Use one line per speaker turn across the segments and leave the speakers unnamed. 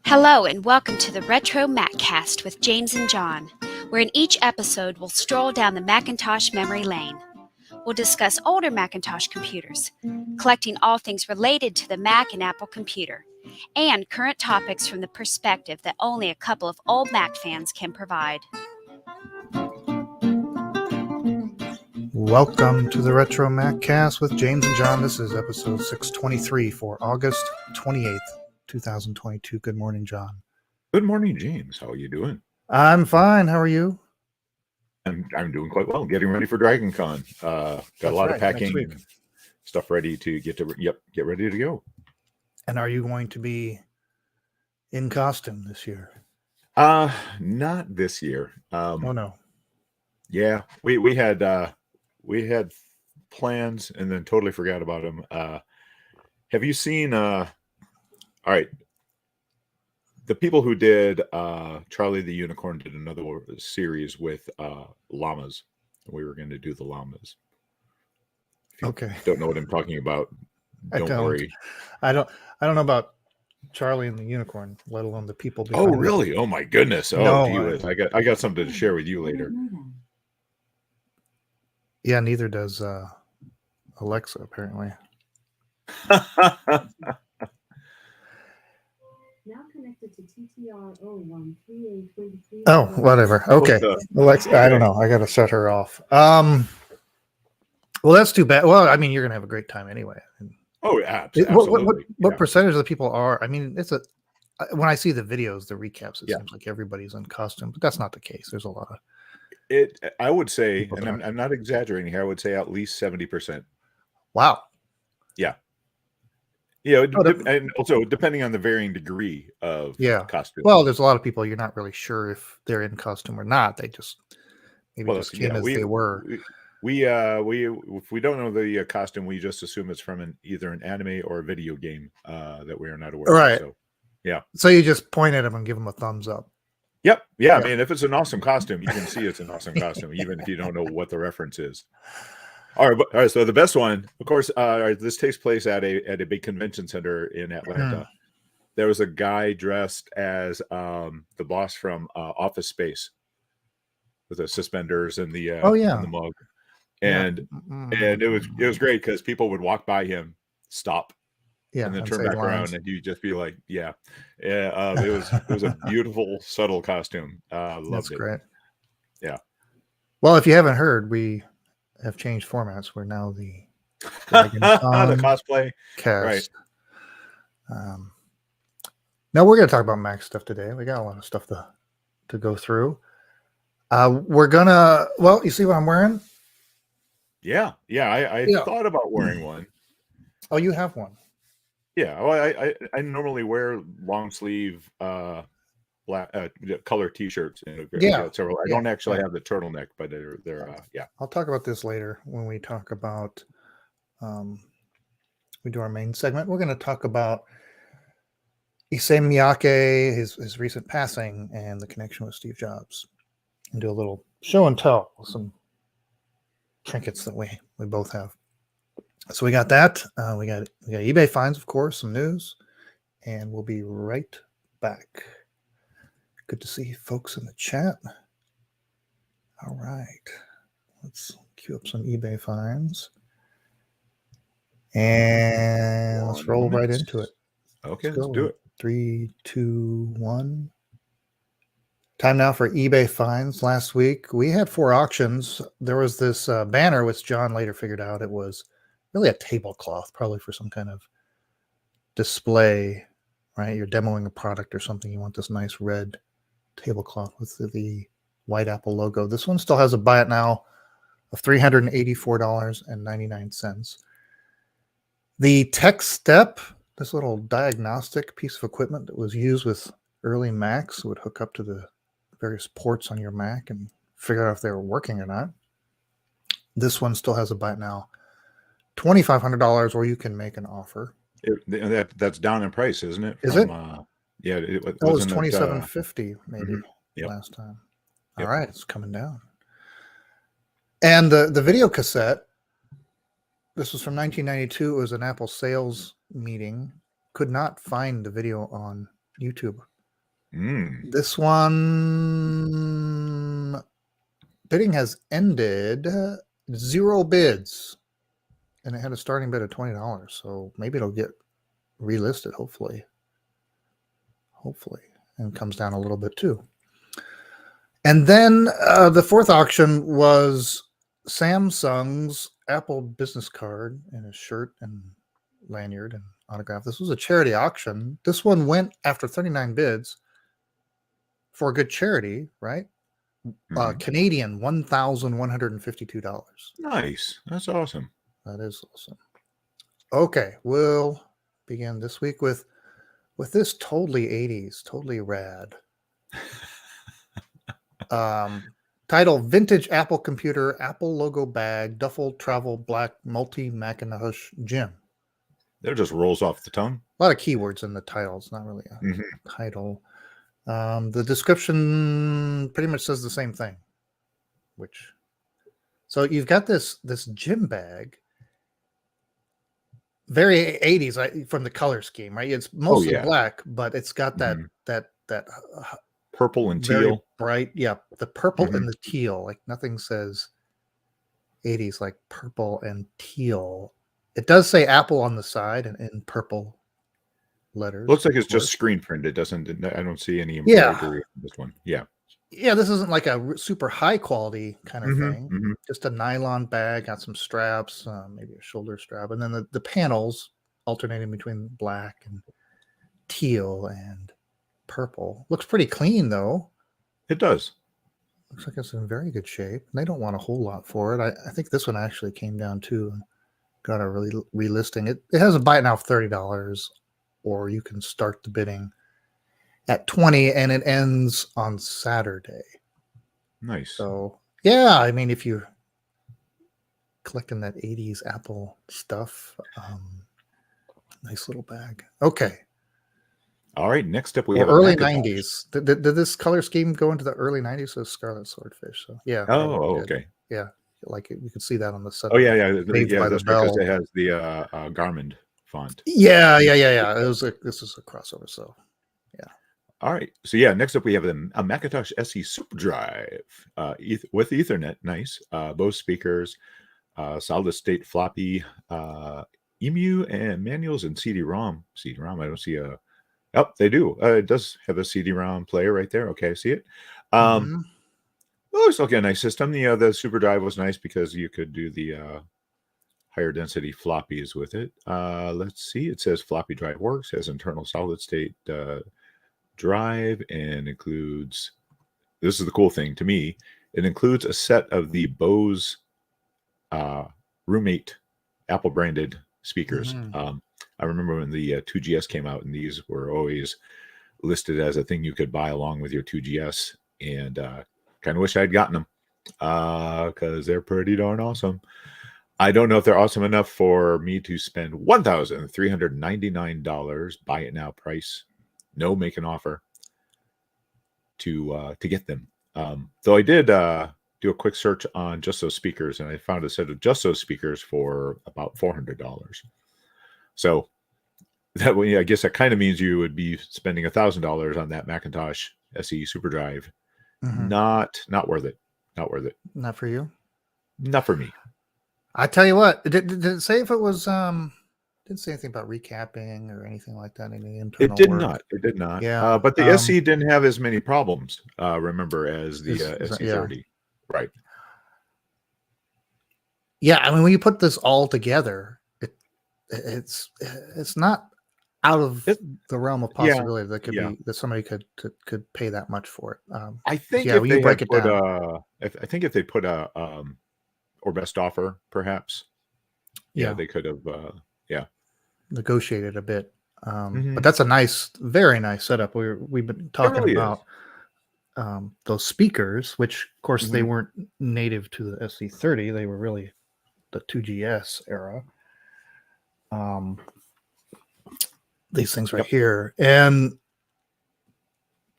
Hello and welcome to the RetroMacCast with James and John, where in each episode we'll stroll down the Macintosh memory lane. We'll discuss older Macintosh computers, collecting all things related to the Mac and Apple computer, and current topics from the perspective that only a couple of old Mac fans can provide.
Welcome to the RetroMacCast with James and John. This is episode 623 for August 28th, 2022. Good morning, John.
Good morning, James. How are you doing?
I'm fine. How are you?
I'm doing quite well. Getting ready for Dragon Con. Got a lot of packing and stuff ready to get ready to go.
And are you going to be in costume this year?
Not this year.
Oh no.
Yeah, we had plans and then totally forgot about them. Have you seen all right, the people who did Charlie the Unicorn did another series with llamas. We were going to do the llamas. If you
Okay.
don't know what I'm talking about, don't worry.
I don't know about Charlie and the Unicorn, let alone the people behind
Oh,
it.
really? Oh my goodness. Oh,
No,
I got something to share with you later.
Yeah, neither does Alexa, apparently.
Now connected to TTR 013823.
Oh, whatever. Okay. Alexa, I don't know. I got to shut her off. Well, that's too bad. Well, I mean, you're going to have a great time anyway.
Oh, yeah, absolutely.
What percentage of the people are? I mean, when I see the videos, the recaps, it seems like everybody's in costume, but that's not the case. There's a lot of
I would say, and I'm not exaggerating here, I would say at least 70%.
Wow.
Yeah. Yeah, and also depending on the varying degree of costume.
Well, there's a lot of people you're not really sure if they're in costume or not. They just just came as they were.
We if we don't know the costume, we just assume it's from either an anime or a video game that we are not aware
of.
So, yeah.
So you just point at them and give them a thumbs up.
Yep. Yeah. I mean, if it's an awesome costume, you can see it's an awesome costume, even if you don't know what the reference is. All right. So the best one, of course, this takes place at a big convention center in Atlanta. There was a guy dressed as the boss from Office Space with the suspenders and the and the mug, and it was great because people would walk by him, stop, and then turn back around, and you'd just be like, it was a beautiful, subtle costume. Loved
That's
it.
Great.
Yeah.
Well, if you haven't heard, we have changed formats. We're now the
cosplay
cast. Right. Now we're going to talk about Mac stuff today. We got a lot of stuff to go through. We're gonna. Well, you see what I'm wearing?
Yeah. I thought about wearing one.
Oh, you have one.
Yeah. Well, I normally wear long sleeve black color t-shirts. Several. I don't actually have the turtleneck, but they're
I'll talk about this later when we talk about we do our main segment. We're going to talk about Issey Miyake, his recent passing, and the connection with Steve Jobs, and do a little show and tell with some trinkets that we both have. So we got that. We got eBay finds, of course, some news, and we'll be right back. Good to see folks in the chat. All right. Let's queue up some eBay finds. And let's roll right into it.
Okay, let's do it.
3, 2, 1. Time now for eBay finds. Last week, we had 4 auctions. There was this banner, which John later figured out it was really a tablecloth, probably for some kind of display, right? You're demoing a product or something. You want this nice red tablecloth with the white Apple logo. This one still has a buy it now of $384.99. The Tech Step, this little diagnostic piece of equipment that was used with early Macs, would hook up to the various ports on your Mac and figure out if they were working or not. This one still has a buy it now $2,500, or you can make an offer.
That's down in price, isn't it?
Is it?
Yeah,
it was $2,750 maybe last time. All right, it's coming down. And the video cassette, this was from 1992. It was an Apple sales meeting. Could not find the video on YouTube.
Mm.
This one bidding has ended. 0 bids, and it had a starting bid of $20. So maybe it'll get relisted. Hopefully, and comes down a little bit too. And then the fourth auction was Samsung's Apple business card and a shirt and lanyard and autograph. This was a charity auction. This one went after 39 bids for a good charity, right?
Mhm.
Canadian $1,152.
Nice. That's awesome.
That is awesome. Okay, we'll begin this week with this totally 80s, totally rad. Title: Vintage Apple Computer, Apple logo bag, duffel travel black multi Macintosh gym.
That just rolls off the tongue.
A lot of keywords in the title. It's not really a
Mhm.
title. The description pretty much says the same thing. So you've got this gym bag, very 80s from the color scheme, right? It's mostly
yeah.
black, but it's got that
Purple and
very
teal.
bright, yeah, the purple
Mhm.
and the teal. Like nothing says 80s like purple and teal. It does say Apple on the side and in purple letters.
Looks like it's
of course.
just screen print. It doesn't. I don't see any
Yeah.
embroidery on this one. Yeah.
Yeah, this isn't like a super high quality kind of
Mhm,
thing.
mhm.
Just a nylon bag, got some straps, maybe a shoulder strap, and then the panels alternating between black and teal and purple. Looks pretty clean though.
It does.
Looks like it's in very good shape. They don't want a whole lot for it. I think this one actually came down too and got a really relisting. It has a buy it now of $30, or you can start the bidding at $20, and it ends on Saturday.
Nice.
So yeah, I mean, if you're collecting that 80s Apple stuff, nice little bag. Okay.
All right. Next up, we
Or
have a
early
Macintosh.
90s. Did this color scheme go into the early 90s? So Scarlet Swordfish. So yeah.
Oh,
probably did.
okay.
Yeah, like you could see that on the set.
Oh, yeah.
Saved by the
That's because
Bell.
it has the Garmin font.
Yeah. This is a crossover. So
All right. So yeah, next up we have a Macintosh SE Super Drive with Ethernet. Nice. Bose speakers, solid state floppy, EMU and manuals and CD-ROM. CD-ROM. I don't see a. Oh, they do. It does have a CD-ROM player right there. Okay, I see it.
mhm.
Oh, it's looking a nice system. The Super Drive was nice because you could do the higher density floppies with it. Let's see. It says floppy drive works, has internal solid state drive, and includes, this is the cool thing to me, it includes a set of the Bose Roommate Apple branded speakers.
Mhm.
I remember when the 2GS came out, and these were always listed as a thing you could buy along with your 2GS, and kind of wish I'd gotten them because they're pretty darn awesome. I don't know if they're awesome enough for me to spend $1,399 buy it now price, no make an offer, to get them. Though I did do a quick search on just those speakers, and I found a set of just those speakers for about $400. So that way, I guess that kind of means you would be spending $1,000 on that Macintosh SE Super Drive.
Mhm.
Not worth it. Not worth it.
Not for you.
Not for me.
I tell you what, did it say if it was didn't say anything about recapping or anything like that? Any internal
It did
work?
not. It did not.
Yeah,
But the SE didn't have as many problems, remember, as the SE30. Right.
Yeah, I mean, when you put this all together, it's not out of the realm of possibility that could be that somebody could pay that much for it.
I think
when you break it down,
I think if they put a or best offer, perhaps, they could have
negotiated a bit. But that's a very nice setup. We've been talking
really
about those speakers, which of course they weren't native to the SC30. They were really the 2GS era. These things right here, and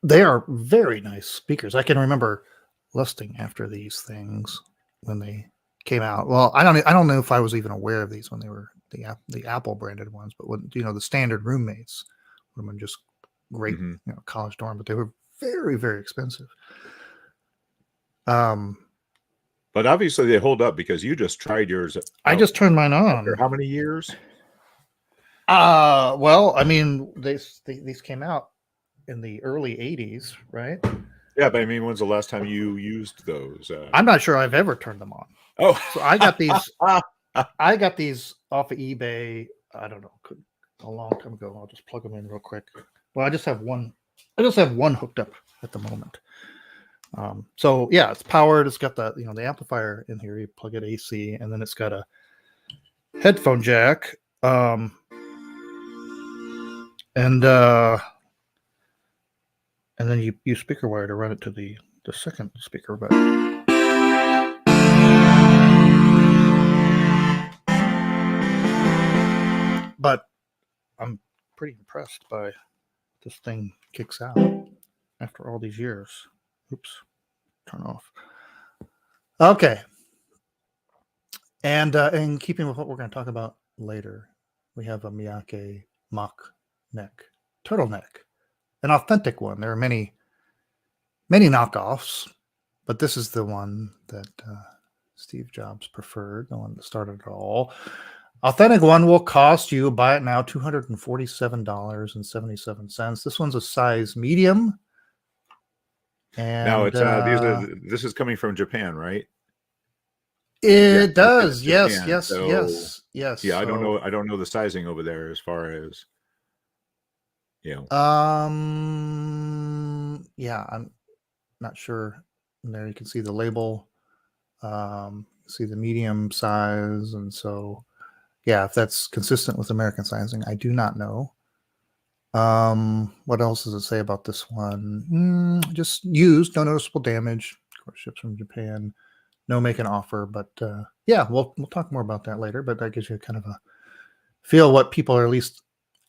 they are very nice speakers. I can remember lusting after these things when they came out. Well, I don't know if I was even aware of these when they were the Apple branded ones, but when the standard roommates would have been just great,
Mhm.
college dorm, but they were very, very expensive.
But obviously they hold up because you just tried yours
I
out
just turned mine
after
on.
how many years?
Well, I mean, these came out in the early 80s, right?
Yeah, but I mean, when's the last time you used those?
I'm not sure I've ever turned them on.
Oh,
So I got these off of eBay. I don't know, a long time ago. I'll just plug them in real quick. Well, I just have one hooked up at the moment. So yeah, it's powered. It's got the the amplifier in here. You plug it AC, and then it's got a headphone jack. And then you use speaker wire to run it to the second speaker. But I'm pretty impressed by this thing kicks out after all these years. Oops, turn off. Okay. And in keeping with what we're going to talk about later, we have a Miyake mock neck turtleneck, an authentic one. There are many knockoffs, but this is the one that Steve Jobs preferred, the one that started it all. Authentic one will cost you, buy it now, $247.77. This one's a size medium. And
now it's this is coming from Japan, right?
It does. Yes,
Japan.
yes,
So,
yes.
Yeah,
So,
I don't know the sizing over there as far as
yeah, I'm not sure. And there you can see the label. See the medium size, and so yeah, if that's consistent with American sizing, I do not know. What else does it say about this one? Just used, no noticeable damage. Of course, ships from Japan. No make an offer, but yeah, we'll talk more about that later. But that gives you kind of a feel what people are at least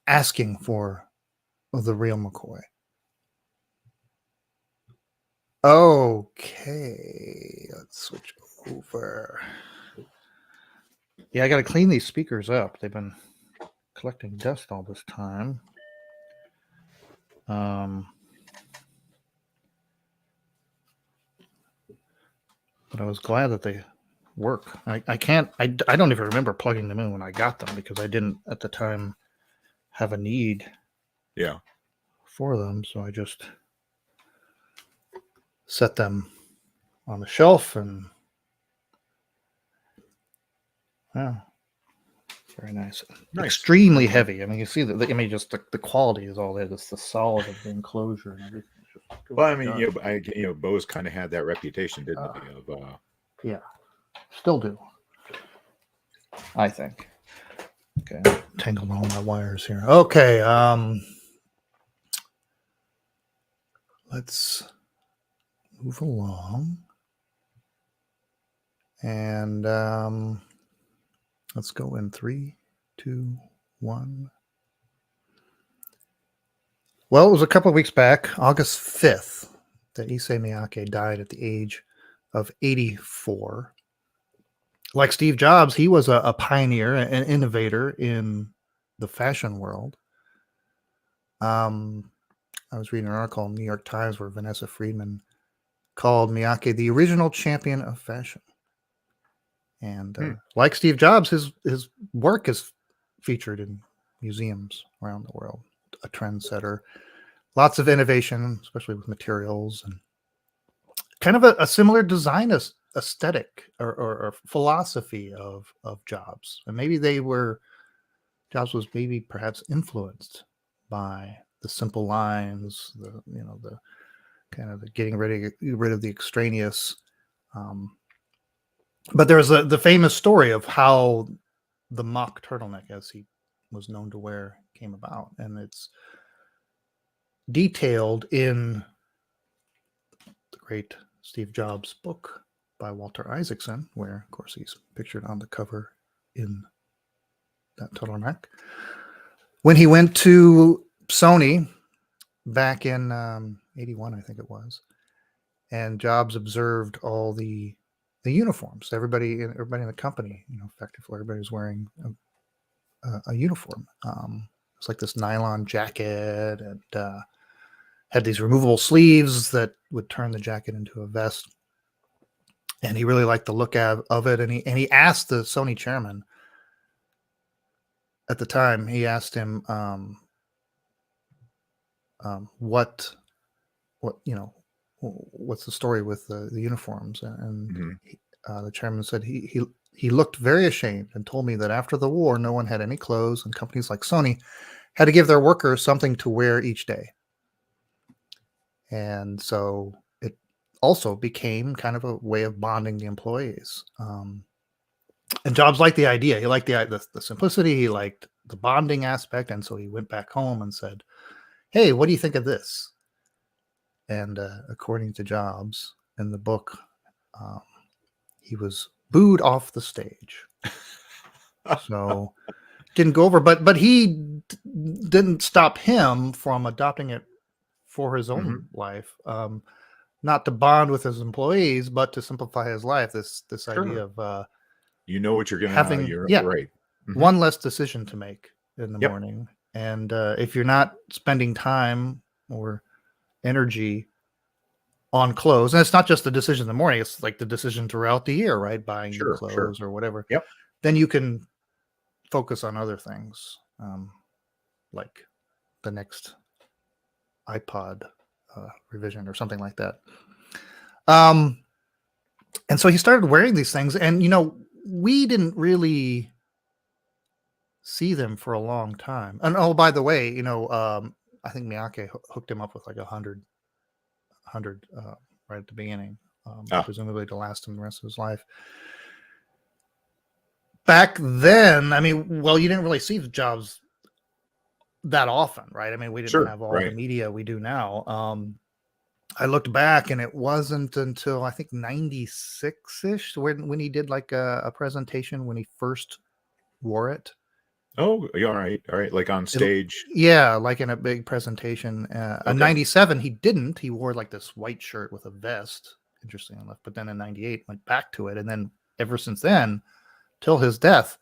asking for of the real McCoy. Okay, let's switch over. Yeah, I got to clean these speakers up. They've been collecting dust all this time. But I was glad that they work. I don't even remember plugging them in when I got them because I didn't at the time have a need for them. So I just set them on the shelf and very nice. Extremely heavy. I mean, you see just the quality is all there. It's the solid of the enclosure and everything.
Well, I mean, Bose kind of had that reputation, didn't they?
Yeah, still do. I think. Okay, tangled all my wires here. Okay, let's move along, and let's go in 3, 2, 1. Well, it was a couple of weeks back, August 5th, that Issei Miyake died at the age of 84. Like Steve Jobs, he was a pioneer, an innovator in the fashion world. I was reading an article in the New York Times where Vanessa Friedman called Miyake the original champion of fashion. And like Steve Jobs, his work is featured in museums around the world. A trendsetter. Lots of innovation, especially with materials, and kind of a similar design aesthetic or philosophy of Jobs. And maybe Jobs was maybe perhaps influenced by the simple lines, the kind of the getting rid of the extraneous. But there's the famous story of how the mock turtleneck, as he was known to wear, came about, and it's detailed in the great Steve Jobs book by Walter Isaacson, where, of course, he's pictured on the cover in that turtleneck. When he went to Sony back in 81, I think it was, and Jobs observed all the uniforms. Everybody in the company, effectively, everybody was wearing a uniform. was like this nylon jacket, and had these removable sleeves that would turn the jacket into a vest. And he really liked the look of it. And he asked the Sony chairman at the time. He asked him what what's the story with the uniforms, and the chairman said he looked very ashamed and told me that after the war, no one had any clothes, and companies like Sony had to give their workers something to wear each day. And so it also became kind of a way of bonding the employees. And Jobs liked the idea. He liked the simplicity. He liked the bonding aspect. And so he went back home and said, "Hey, what do you think of this?" And according to Jobs in the book, he was booed off the stage. So didn't go over, but he didn't stop him from adopting it for his own life. Not to bond with his employees, but to simplify his life. This idea of
you know what you're going to
having
right.
One less decision to make in the morning, and if you're not spending time or energy on clothes, and it's not just the decision in the morning, it's like the decision throughout the year, right? Buying new clothes or whatever. Then you can focus on other things, like the next iPod revision or something like that. And so he started wearing these things, and we didn't really see them for a long time. And oh, by the way, I think Miyake hooked him up with like 100 right at the beginning, presumably to last him the rest of his life. Back then, you didn't really see the Jobs that often, right? We didn't have all the media we do now. I looked back, and it wasn't until I think 96-ish when he did like a presentation when he first wore it.
Oh, all right. Like on stage.
Like in a big presentation. In 97, he didn't. He wore like this white shirt with a vest, interesting enough. But then in 98, went back to it. And then ever since then, till his death,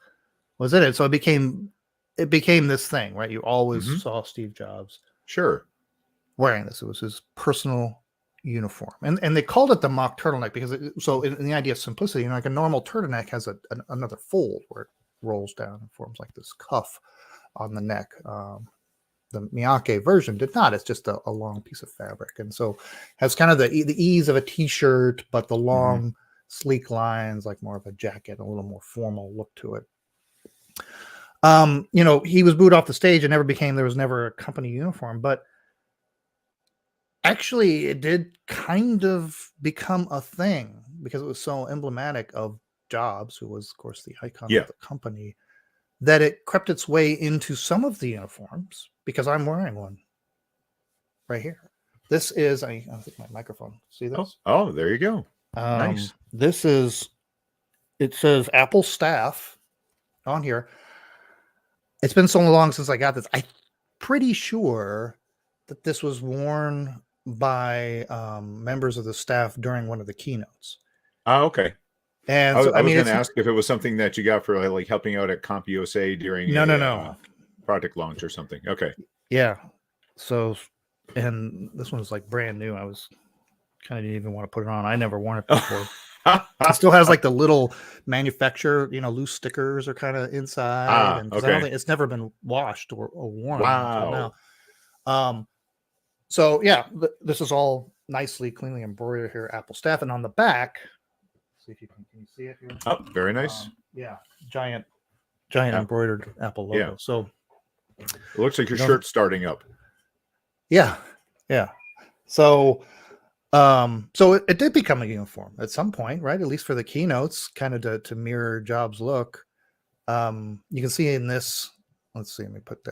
was in it. So it became this thing, right? You always saw Steve Jobs wearing this. It was his personal uniform. And they called it the mock turtleneck because in the idea of simplicity, like a normal turtleneck has another fold where it rolls down and forms like this cuff on the neck. The Miyake version did not. It's just a long piece of fabric, and so has kind of the ease of a t-shirt, but the long sleek lines, like more of a jacket, a little more formal look to it. He was booed off the stage and there was never a company uniform, but actually it did kind of become a thing because it was so emblematic of Jobs, who was, of course, the icon of the company, that it crept its way into some of the uniforms, because I'm wearing one right here. This is, I think my microphone, see this?
Oh, there you go. Nice.
It says Apple staff on here. It's been so long since I got this. I'm pretty sure that this was worn by members of the staff during one of the keynotes.
Oh, okay.
And
I was going to ask if it was something that you got for like helping out at CompUSA during
no
project launch or something. Okay.
Yeah. So, and this one's like brand new. I was kind of didn't even want to put it on. I never worn it before. It still has like the little manufacturer, loose stickers are kind of inside. And I don't think it's never been washed or worn.
Wow.
Now. So yeah, this is all nicely, cleanly embroidered here, Apple staff, and on the back. See if you can you see it here?
Oh, very nice.
Giant embroidered Apple logo.
Yeah.
So
it looks like your shirt's starting up.
Yeah. So it did become a uniform at some point, right? At least for the keynotes, kind of to mirror Jobs' look. You can see in this. Let's see. Let me put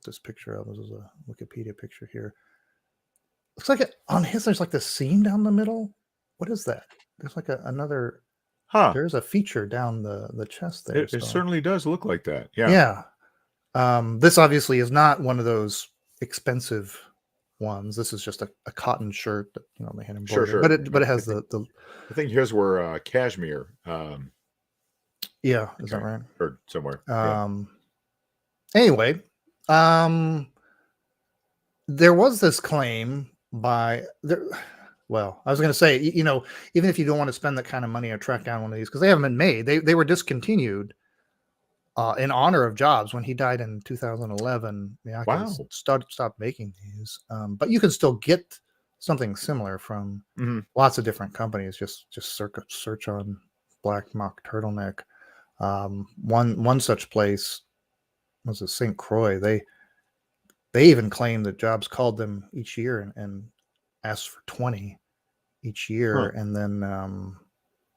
this picture up. This is a Wikipedia picture here. Looks like on his. There's like the seam down the middle. What is that? There's like another. There's a feature down the chest there.
It certainly does look like that.
Yeah. This obviously is not one of those expensive ones. This is just a cotton shirt that they had embroidered.
Sure.
But it has the.
I think his were cashmere.
Yeah, is that right?
Or somewhere.
Anyway, There was this claim by there. Well, I was going to say, even if you don't want to spend that kind of money or track down one of these, because they haven't been made, they were discontinued in honor of Jobs when he died in 2011. Miyake
Wow.
stopped making these, but you can still get something similar from lots of different companies. Just search on Black Mock Turtleneck. One such place was at St. Croix. They even claimed that Jobs called them each year and asked for 20 each year, and then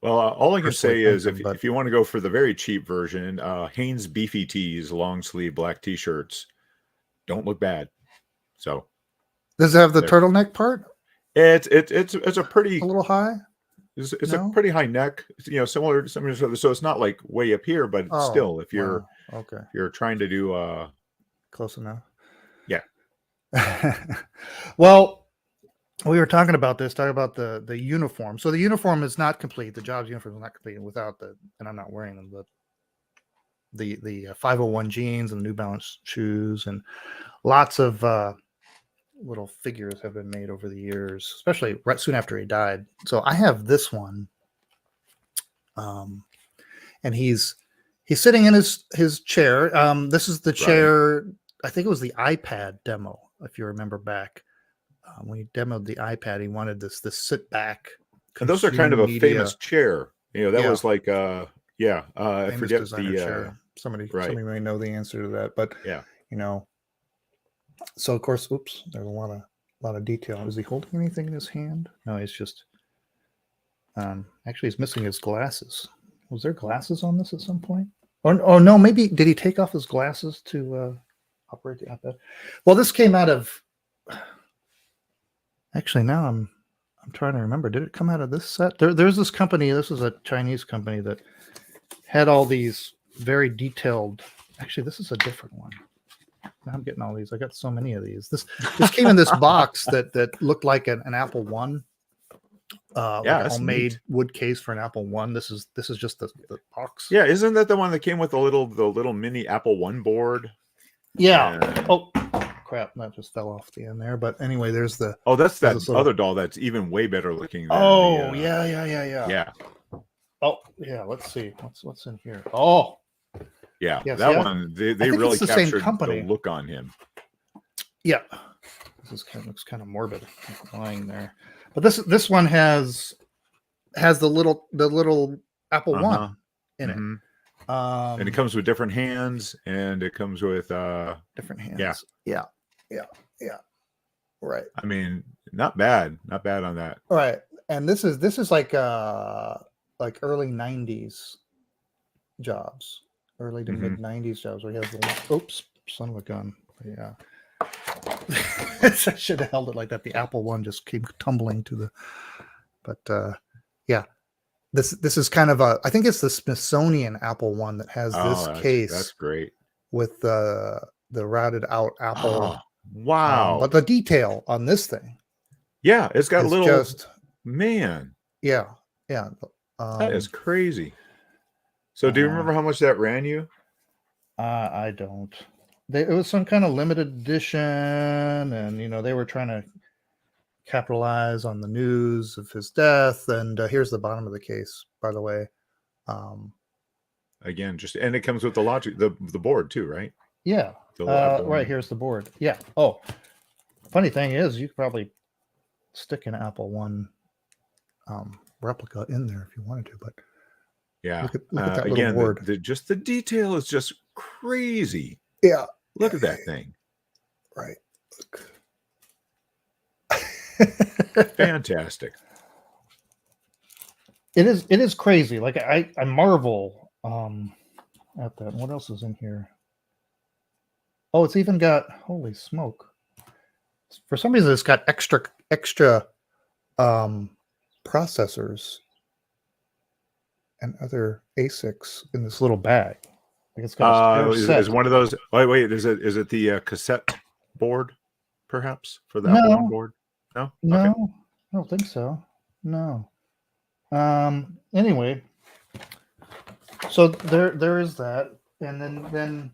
well, all I can say is
them,
if you want to go for the very cheap version, Hanes Beefy Tees, long sleeve black t-shirts don't look bad. So
does it have the turtleneck part?
It's a pretty
a little high.
It's a pretty high neck, similar to some of the other. So it's not like way up here, but still, if you're
okay,
you're trying to do
close enough.
Yeah.
Well, we were talking about the uniform. So the uniform is not complete. The Jobs uniform is not complete without and I'm not wearing them, but the 501 jeans and the New Balance shoes, and lots of little figures have been made over the years, especially right soon after he died. So I have this one, and he's sitting in his chair. This is the chair. Right. I think it was the iPad demo, if you remember back. When he demoed the iPad, he wanted this sit back.
And those are kind of a famous chair. That was like I forget the
chair. Somebody may know the answer to that, but so of course, oops, there's a lot of detail. Is he holding anything in his hand? No, he's just actually he's missing his glasses. Was there glasses on this at some point? Or no, maybe did he take off his glasses to operate the iPad? Well, this came out of actually now I'm trying to remember. Did it come out of this set? There's this company, this is a Chinese company that had all these very detailed. Actually, this is a different one. Now I'm getting all these. I got so many of these. This came in this box that looked like an Apple One. Like a homemade wood case for an Apple One. This is just the box.
Yeah, isn't that the one that came with the little mini Apple One board?
Yeah. Oh crap! That just fell off the end there. But anyway, there's the.
Oh, that's that other doll that's even way better looking. Than
yeah. Oh yeah. Let's see what's in here. Oh.
Yeah, yes, that one they really captured the look on him.
Yeah, this looks kind of morbid, lying there. But this one has the little Apple One in it,
and it comes with different hands, and it comes with
different hands. Yeah. Right.
I mean, not bad on that.
Right, and this is like early '90s Jobs. Early to mid 90s Jobs where he has the oops, son of a gun. Yeah. I should have held it like that. The Apple One just came tumbling to the This is kind of I think it's the Smithsonian Apple One that has this case.
That's great.
With the routed out Apple.
Oh, wow.
But the detail on this thing.
Yeah, it's got man.
Yeah.
That is crazy. So do you remember how much that ran you?
I don't. It was some kind of limited edition, and they were trying to capitalize on the news of his death. And here's the bottom of the case, by the way.
Again, and it comes with the logic, the board too, right?
Yeah. Right, here's the board. Yeah. Oh, funny thing is, you could probably stick an Apple One replica in there if you wanted to, but.
Yeah.
Look at that
again,
little board.
The detail is just crazy.
Yeah.
Look at that thing.
Right.
Fantastic.
It is crazy. Like I marvel at that. What else is in here? Oh, it's even got holy smoke. For some reason it's got extra processors and other ASICs in this little bag. Like it's got
is one of those. Wait, is it the cassette board, perhaps, for the Apple One board? No,
I don't think so. No. Anyway, so there is that, and then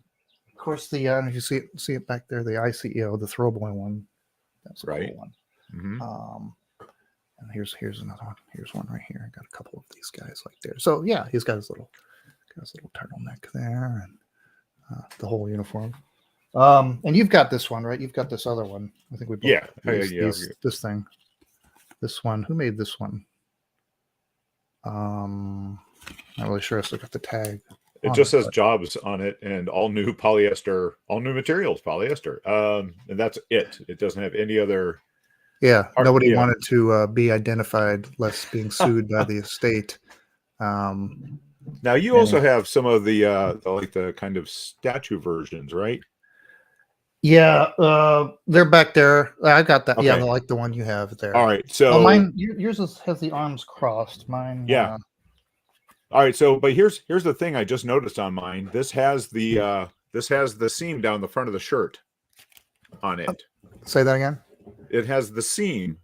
of course, the you see it back there, the ICEO, the Throwboy one. That's a
Right.
cool one.
Mm-hmm.
And here's another one. Here's one right here. I got a couple of these guys like there. So yeah, he's got his little turtleneck there and the whole uniform. And you've got this one, right? You've got this other one. I think we both
Yeah.
this thing. This one. Who made this one? Not really sure. Let's look at the tag.
It just says Jobs on it, and all new polyester, all new materials, polyester. And that's it. It doesn't have any other.
Yeah, nobody wanted to be identified, less being sued by the estate.
Now you also have some of the like the kind of statue versions, right?
Yeah, they're back there. I got that.
Okay.
Yeah, like the one you have there.
All right. So
mine, yours has the arms crossed. Mine.
Yeah. All right. So, but here's the thing I just noticed on mine. This has the seam down the front of the shirt on it.
Say that again.
It has the seam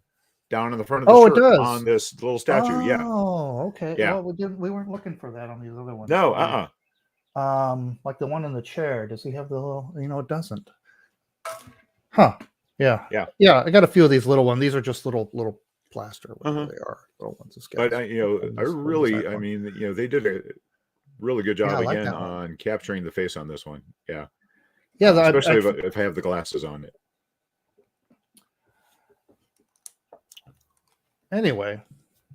down in the front of the shirt
it does.
on this little statue.
Oh, okay.
Yeah.
Well, we weren't looking for that on these other ones.
No.
Like the one in the chair. Does he have the little? It doesn't. Huh. Yeah.
Yeah.
Yeah. I got a few of these little ones. These are just little plaster. Whatever they are, little ones.
But I mean, they did a really good job again on capturing the face on this one. Yeah.
Yeah.
Especially if I have the glasses on it.
Anyway.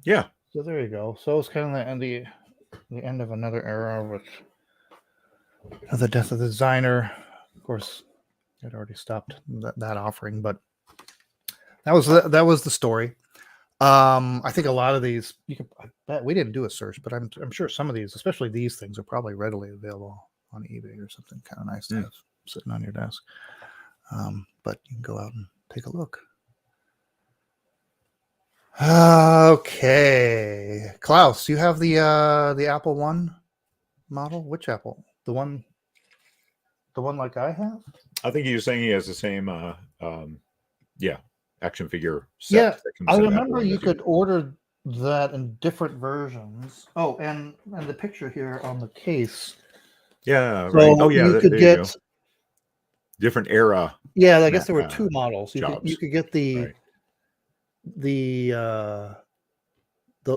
Yeah.
So there you go. So it's kind of the end of another era with the death of the designer. Of course, it already stopped that offering, but that was the story. I think a lot of these I bet we didn't do a search, but I'm sure some of these, especially these things, are probably readily available on eBay or something. Kind of nice to have sitting on your desk. But you can go out and take a look. Okay, Klaus, you have the Apple One model. Which Apple? The one like I have.
I think he was saying he has the same, action figure set.
Yeah, I remember you could order that in different versions. Oh, and the picture here on the case.
Yeah,
so
right. Oh, yeah,
you could get
different era.
Yeah, I guess there were two models. You could get the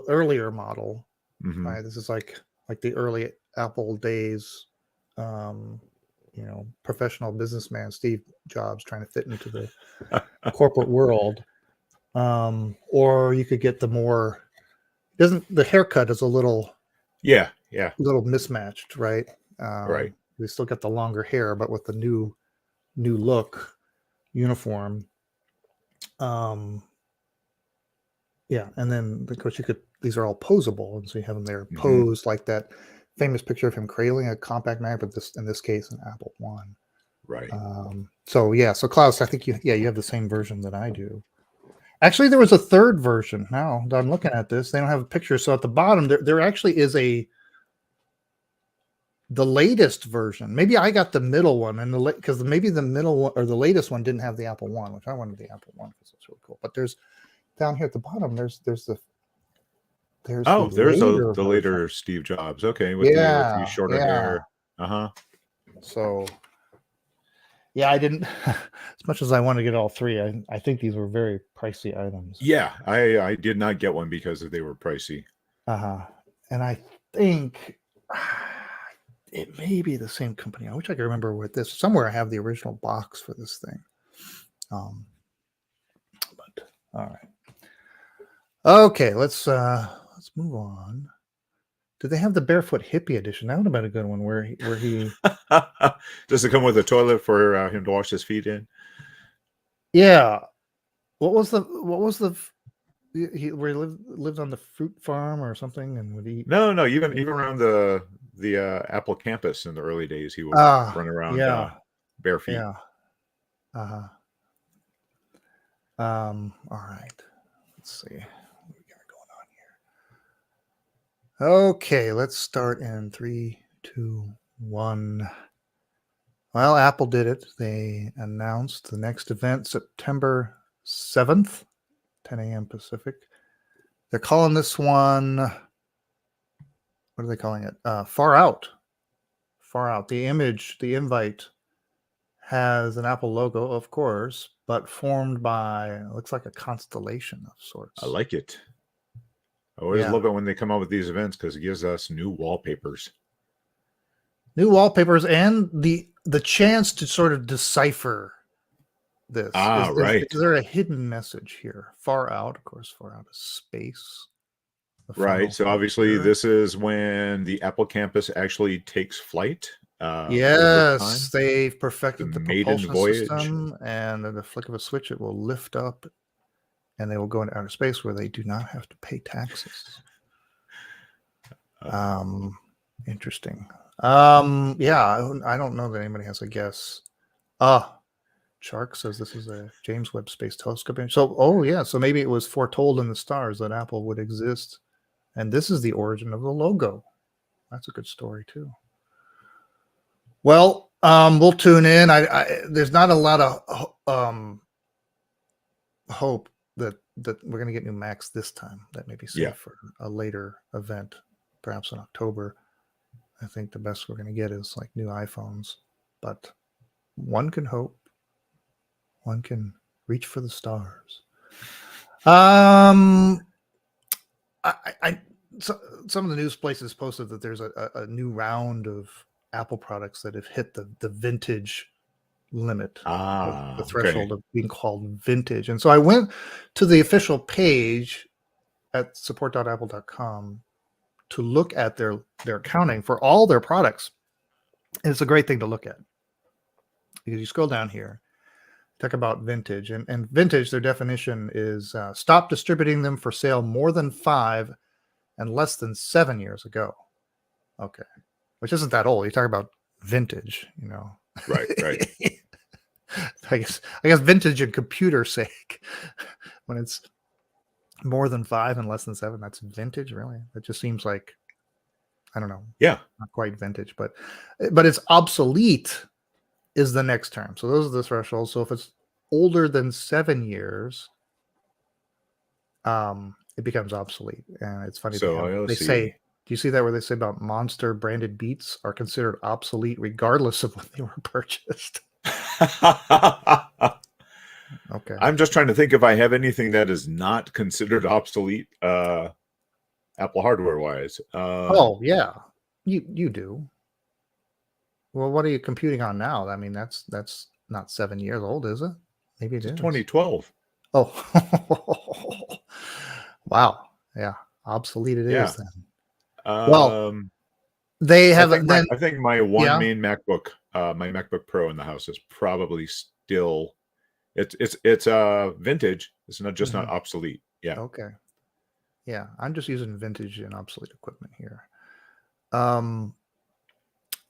earlier model.
Mm-hmm.
Right, this is like the early Apple days. Professional businessman Steve Jobs trying to fit into the corporate world. Or you could get the more the haircut is a little little mismatched, right?
Right.
We still got the longer hair, but with the new look uniform. And then of course these are all posable, and so you have them there posed like that famous picture of him cradling a compact Mac, but in this case an Apple One.
Right.
So Klaus, I think you have the same version that I do. Actually, there was a third version. Now that I'm looking at this, they don't have a picture. So at the bottom, there actually is the latest version. Maybe I got the middle one, and because maybe the middle one or the latest one didn't have the Apple One, which I wanted the Apple One because it's really cool. But there's down here at the bottom, there's the
later Steve Jobs. Okay, with the shorter hair.
So. Yeah, I didn't. As much as I want to get all three, I think these were very pricey items.
Yeah, I did not get one because they were pricey.
And I think it may be the same company. I wish I could remember with this. Somewhere I have the original box for this thing. But all right. Okay, let's move on. Did they have the Barefoot Hippie edition? That would have been a good one where he
Does it come with a toilet for him to wash his feet in?
Yeah. What was the where he lived on the fruit farm or something and would eat?
No, even around the Apple campus in the early days he would run around bare feet.
Yeah. All right. Let's see. Okay, let's start in 3, 2, 1. Well, Apple did it. They announced the next event September 7th, 10 a.m. Pacific. They're calling this one, what are they calling it? Far Out. Far Out. The invite has an Apple logo, of course, but formed by, looks like a constellation of sorts.
I like it. I always love it when they come out with these events because it gives us new wallpapers.
New wallpapers and the chance to sort of decipher this.
Right.
Is there a hidden message here? Far out, of course, far out of space.
Right. So obviously this is when the Apple campus actually takes flight.
Yes, they've perfected the
maiden
propulsion
voyage
system, and at the flick of a switch, it will lift up, and they will go into outer space where they do not have to pay taxes. Interesting. Yeah, I don't know that anybody has a guess. Shark says this is a James Webb Space Telescope. So, so maybe it was foretold in the stars that Apple would exist, and this is the origin of the logo. That's a good story too. Well, we'll tune in. There's not a lot of hope that we're going to get new Macs this time. That may be safe for a later event, perhaps in October. I think the best we're going to get is like new iPhones, but one can hope. One can reach for the stars. Some of the news places posted that there's a new round of Apple products that have hit the vintage limit, the threshold of being called vintage. And so I went to the official page at support.apple.com to look at their accounting for all their products. And it's a great thing to look at because you scroll down here, talk about vintage, and vintage, their definition is stop distributing them for sale more than 5 and less than 7 years ago. Okay. Which isn't that old. You talk about vintage,
Right.
I guess vintage in computer sake. When it's more than 5 and less than 7, that's vintage, really? That just seems like, I don't know.
Yeah.
Not quite vintage, but it's obsolete is the next term. So those are the thresholds. So if it's older than 7 years, it becomes obsolete. And it's funny. They say, do you see that where they say about Monster branded Beats are considered obsolete regardless of when they were purchased? Okay.
I'm just trying to think if I have anything that is not considered obsolete, Apple hardware wise.
Yeah, you do. Well, what are you computing on now? I mean, that's not 7 years old, is it? Maybe it is
2012.
Oh, wow. Yeah, obsolete it is then. They have.
I think my main MacBook, my MacBook Pro in the house is probably still. It's vintage. It's not just not obsolete. Yeah.
Okay. Yeah, I'm just using vintage and obsolete equipment here.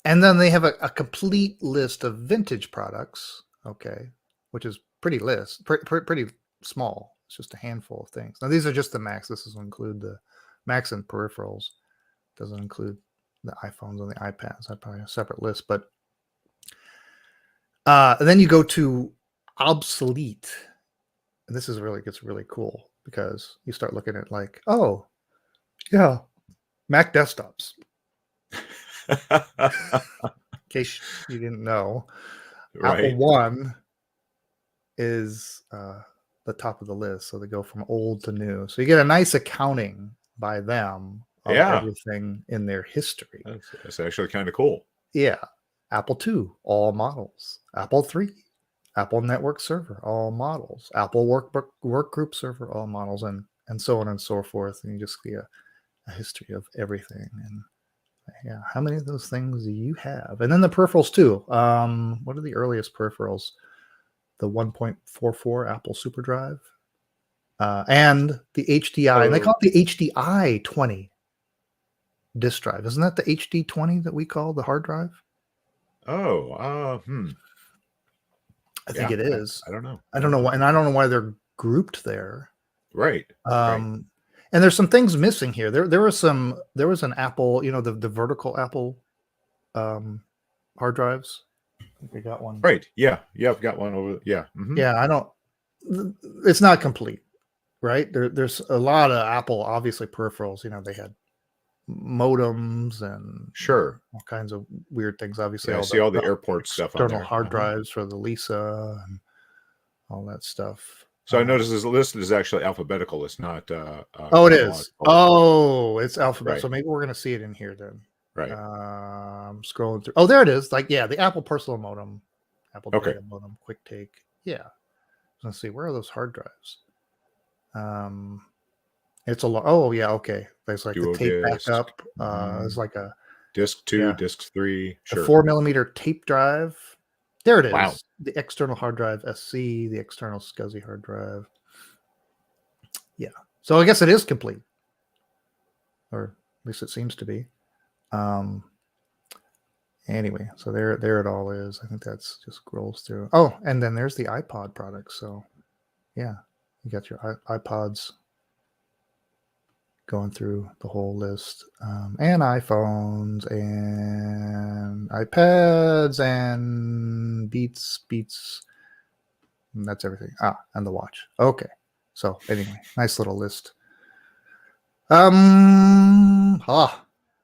And then they have a complete list of vintage products. Okay, which is pretty small. It's just a handful of things. Now these are just the Macs. This doesn't include the Macs and peripherals. Doesn't include the iPhones and the iPads. That's probably a separate list. But then you go to obsolete. And this is gets really cool because you start looking at like, oh, yeah, Mac desktops. In case you didn't know, right. Apple One is the top of the list. So they go from old to new. So you get a nice accounting by them of everything in their history.
That's actually kind of cool.
Yeah. Apple II, all models. Apple III, Apple Network Server, all models. Apple Workgroup Server, all models, and so on and so forth. And you just see a history of everything. And yeah, how many of those things do you have? And then the peripherals too. What are the earliest peripherals? The 1.44 Apple SuperDrive, and the HDI. And they call it the HDI 20 disk drive. Isn't that the HD 20 that we call the hard drive?
I
think it is.
I don't know.
I don't know why, and I don't know why they're grouped there.
Right.
And there's some things missing here. There was an Apple, the vertical Apple hard drives. I think we got one.
Right. Yeah. Yeah. I've got one over. Yeah. Mm-hmm.
Yeah. It's not complete, right? There's a lot of Apple, obviously peripherals. They had modems and
Sure.
all kinds of weird things. Obviously,
Yeah, I see all the airport stuff on
external
there.
hard drives for the Lisa and all that stuff.
So I noticed this list is actually alphabetical. It's not.
Oh, it is.
chronological.
Oh, it's alphabet.
Right.
So maybe we're going to see it in here then.
Right.
Scrolling through. Oh, there it is. Like, yeah, the Apple personal modem, Apple
Okay.
data modem, quick take. Yeah. Let's see. Where are those hard drives? It's a lot. Oh, yeah. Okay. There's like
Duo
the tape
disc.
backup. It's like a
Disc 2,
yeah.
disc 3.
The
Sure.
4mm tape drive. There it is.
Wow.
The external hard drive SC, the external SCSI hard drive. Yeah. So I guess it is complete. Or at least it seems to be. Anyway, so there it all is. I think that's just scrolls through. Oh, and then there's the iPod products. So yeah, you got your iPods going through the whole list, and iPhones and iPads and Beats, and that's everything. And the watch. Okay. So anyway, nice little list.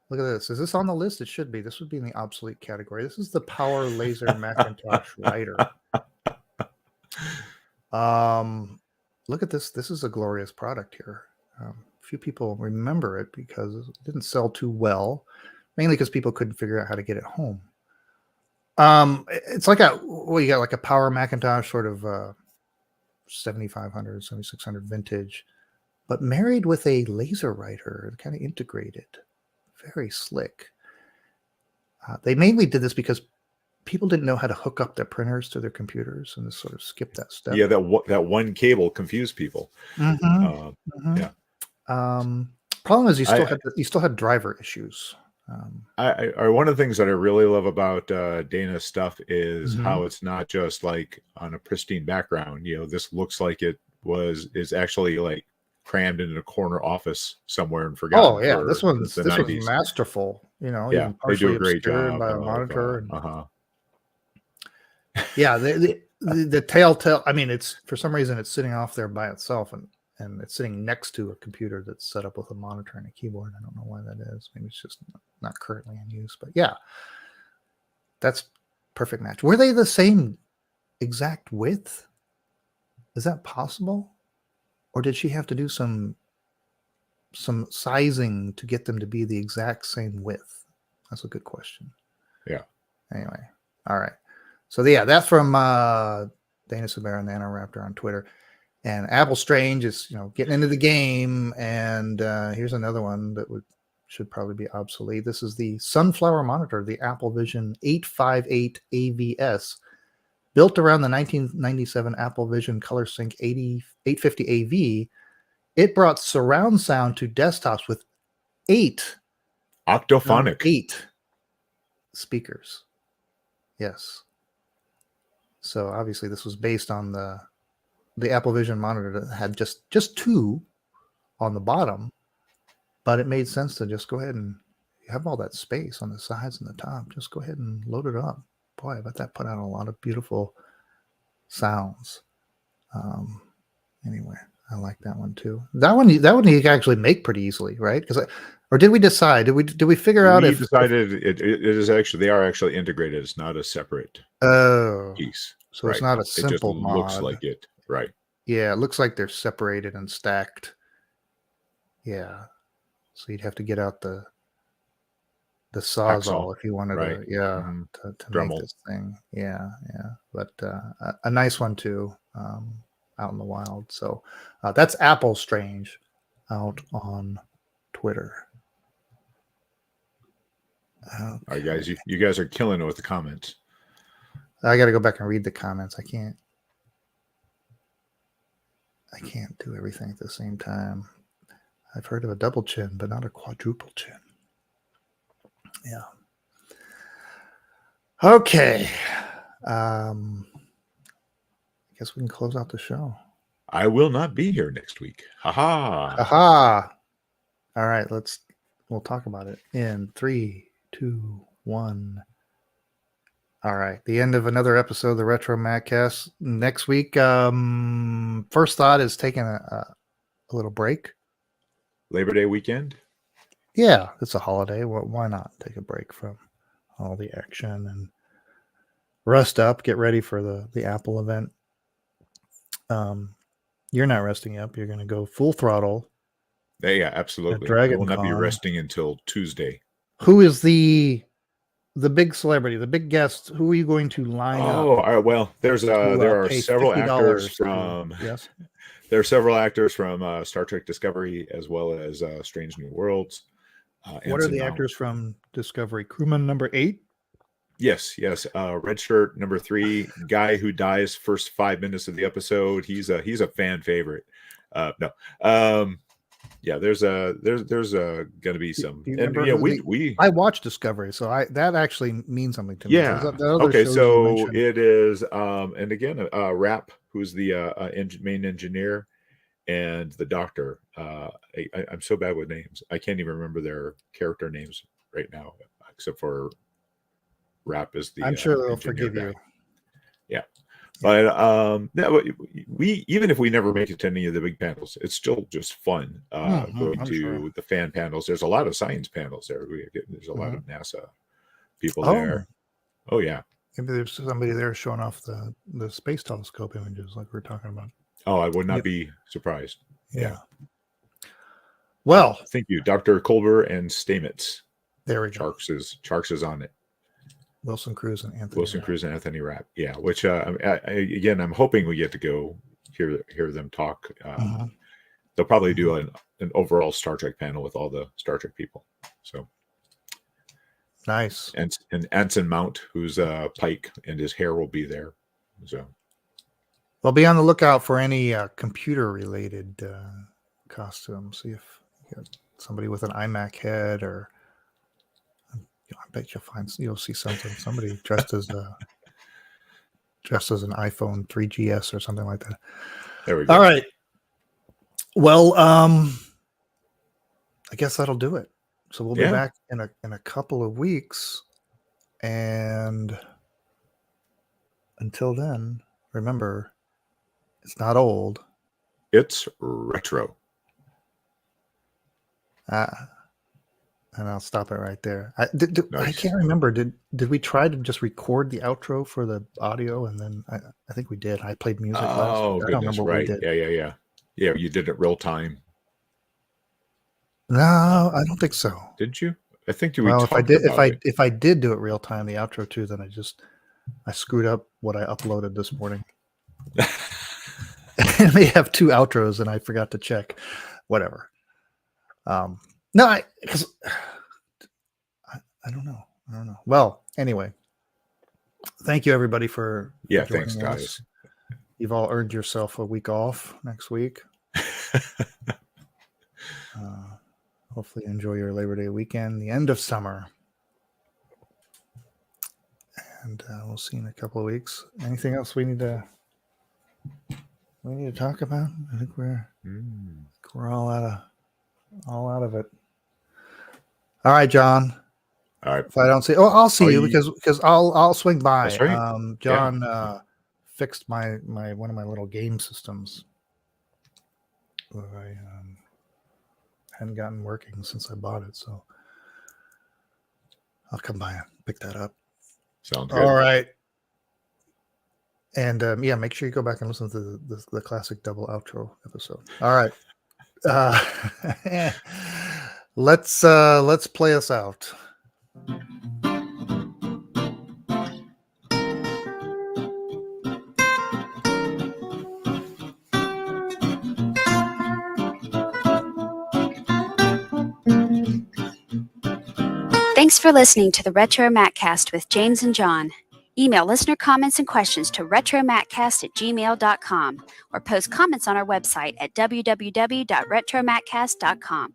Look at this. Is this on the list? It should be. This would be in the obsolete category. This is the Power Laser Macintosh Writer. Look at this. This is a glorious product here. Few people remember it because it didn't sell too well, mainly because people couldn't figure out how to get it home. It's like you got like a Power Macintosh sort of 7500, 7600 vintage, but married with a laser writer, kind of integrated. Very slick. They mainly did this because people didn't know how to hook up their printers to their computers and just sort of skip that step.
Yeah, that one cable confused people. Yeah.
Problem is you still had driver issues.
One of the things that I really love about Dana's stuff is how it's not just like on a pristine background. This looks like is actually like crammed in a corner office somewhere and forgotten.
Oh yeah, this was masterful.
Yeah,
even
they do a great
obscured
job
by a monitor.
Yeah,
the telltale. I mean, it's for some reason it's sitting off there by itself, and it's sitting next to a computer that's set up with a monitor and a keyboard. I don't know why that is. Maybe it's just not currently in use. But yeah, that's perfect match. Were they the same exact width? Is that possible? Or did she have to do some sizing to get them to be the exact same width? That's a good question.
Yeah.
Anyway, all right. So yeah, that's from Dana Sabera and NanoRaptor on Twitter. And Apple Strange is getting into the game. And here's another one that should probably be obsolete. This is the Sunflower monitor, the Apple Vision 858 AVS. Built around the 1997 Apple Vision ColorSync 850 AV, it brought surround sound to desktops with 8 speakers. Yes. So obviously this was based on the Apple Vision monitor that had just 2 on the bottom, but it made sense to just go ahead and you have all that space on the sides and the top. Just go ahead and load it up. Boy, I bet that put out a lot of beautiful sounds. Anyway, I like that one too. That one you can actually make pretty easily, right? Or did we decide? Did we figure out if
decided it is actually they are actually integrated? It's not a separate piece.
So it's not a simple
it just
mod.
Looks like it, right?
Yeah, it looks like they're separated and stacked. Yeah, so you'd have to get out the Sawzall if you wanted to make this thing. Yeah. But a nice one too, out in the wild. So that's Apple Strange out on Twitter. Okay.
All right, guys, you guys are killing it with the comments.
I got to go back and read the comments. I can't do everything at the same time. I've heard of a double chin, but not a quadruple chin. Yeah. Okay. I guess we can close out the show.
I will not be here next week. Ha.
All right, we'll talk about it in 3, 2, 1. All right, the end of another episode of the RetroMacCast. Next week, first thought is taking a little break.
Labor Day weekend.
Yeah, it's a holiday. Why not take a break from all the action and rest up, get ready for the Apple event. You're not resting up. You're going to go full throttle.
Yeah, absolutely. I
Dragon
will not be
Con.
resting until Tuesday.
Who is the big celebrity, the big guest? Who are you going to line up?
Oh, all right, well, there are
pay
several actors
$50
from
yes.
there are several actors from Star Trek Discovery as well as Strange New Worlds.
What are
Anson
the
Mount.
actors from Discovery? Crewman number 8?
Yes. Red shirt number 3, guy who dies first 5 minutes of the episode. He's a fan favorite. No. Yeah, there's gonna be some.
Do you
And
remember
yeah,
who
we
I watched Discovery, so that actually means something to me.
yeah.
The other
Okay,
shows you
so
mentioned-
it is and again Rap, who's the main engineer, and the doctor. I'm so bad with names. I can't even remember their character names right now, except for Rap is the.
I'm sure they'll
engineer
forgive
guy.
you.
Yeah. But no, we even if we never make it to any of the big panels, it's still just fun going
I'm
to
sure.
the fan panels. There's a lot of science panels there. There's a lot of NASA people
Oh.
there. Oh yeah.
Maybe there's somebody there showing off the space telescope images like we're talking about.
Oh, I would not
Yep.
be surprised. Yeah.
Well,
Thank you, Dr. Colbert and Stamets.
there we go.
Charks is on it.
Wilson Cruz and Anthony.
Wilson
Rapp.
Cruz and Anthony Rapp. Yeah, which again, I'm hoping we get to go hear them talk.
Mhm.
They'll probably do an overall Star Trek panel with all the Star Trek people. So
Nice.
and Anson Mount, who's Pike, and his hair will be there. So
Well, be on the lookout for any computer related costumes. See if you got somebody with an iMac head, or I bet you'll see somebody dressed as an iPhone 3GS or something like that.
there we go.
All right. Well, I guess that'll do it. So we'll be
Yeah.
back in a couple of weeks, and until then, remember, it's not old.
It's retro.
And I'll stop it right there. I
Nice.
can't remember. Did we try to just record the outro for the audio, and then I think we did. I played music last.
Oh,
I don't
goodness,
remember what
right.
we did.
Yeah. Yeah, you did it real time,
No, I don't think so.
didn't you? I think
Well, if I
talked
did,
about it.
if I did do it real time, the outro too, then I screwed up what I uploaded this morning. It may have 2 outros, and I forgot to check. Whatever. No, because I don't know. Well, anyway, thank you everybody for
Yeah,
joining
thanks,
us.
guys.
You've all earned yourself a week off next week. Hopefully, you enjoy your Labor Day weekend, the end of summer, and we'll see you in a couple of weeks. Anything else we need to talk about? I think we're all out of it. All right, John.
All right.
If I don't see, I'll see
Oh,
you because I'll swing by.
That's right.
John fixed my one of my little game systems that I hadn't gotten working since I bought it, so I'll come by and pick that up.
Sounds good.
All right. And yeah, make sure you go back and listen to the classic double outro episode. All right. Let's play us out.
Thanks for listening to the RetroMacCast with James and John. Email listener comments and questions to retromaccast@gmail.com or post comments on our website at www.retromaccast.com.